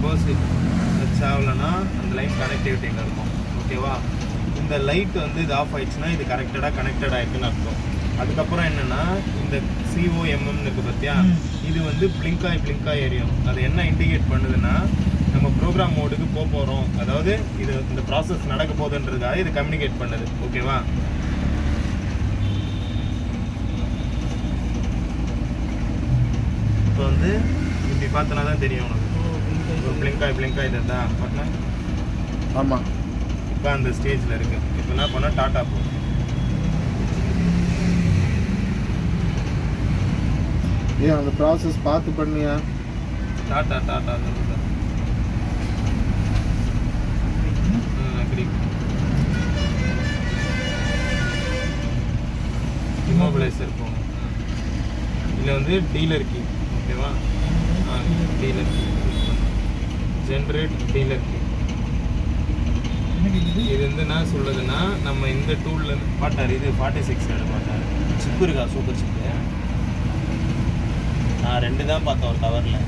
Suppose touch ஆகலைன்னா அந்த line கனெக்டிவிட்டியில் இருக்கும். ஓகேவா? இந்த லைட் வந்து இது ஆஃப் ஆயிடுச்சுன்னா இது கனெக்டட் ஆகிருக்குன்னு அர்த்தம். அதுக்கப்புறம் என்னென்னா இந்த COMMனு இருக்குது பார்த்தியா, இது வந்து பிளிங்காய் எரியும். அது என்ன இண்டிகேட் பண்ணுதுன்னா நம்ம ப்ரோக்ராம் மோடுக்கு போகிறோம், அதாவது இது இந்த ப்ராசஸ் நடக்க போகுதுன்றதுக்காக இது கம்யூனிகேட் பண்ணுது. ஓகேவா? இப்போ வந்து இப்படி பார்த்தனா தான் தெரியும் உனக்கு பிளிங்காய் இது தான் பார்த்தா. ஆமாம், இப்போ அந்த ஸ்டேஜில் இருக்குது. இப்போ என்ன பண்ணால் டாட்டா போ. ஏன் அந்த ப்ராசஸ் பார்த்து பண்ணியா? டாட்டா இமோபிளைசர் போகும். இதில் வந்து டீலர் கீ. ஓகேவா? Dealer key generate dealer key. இது வந்து என்ன சொல்லுதுன்னா நம்ம இந்த டூலில் பாட்டார் இது 46 பாட்டார் சிப்பு இருக்கா, சூப்பர் சிப்பு. நான் 2 தான் பார்த்தேன் ஒரு கவரில்.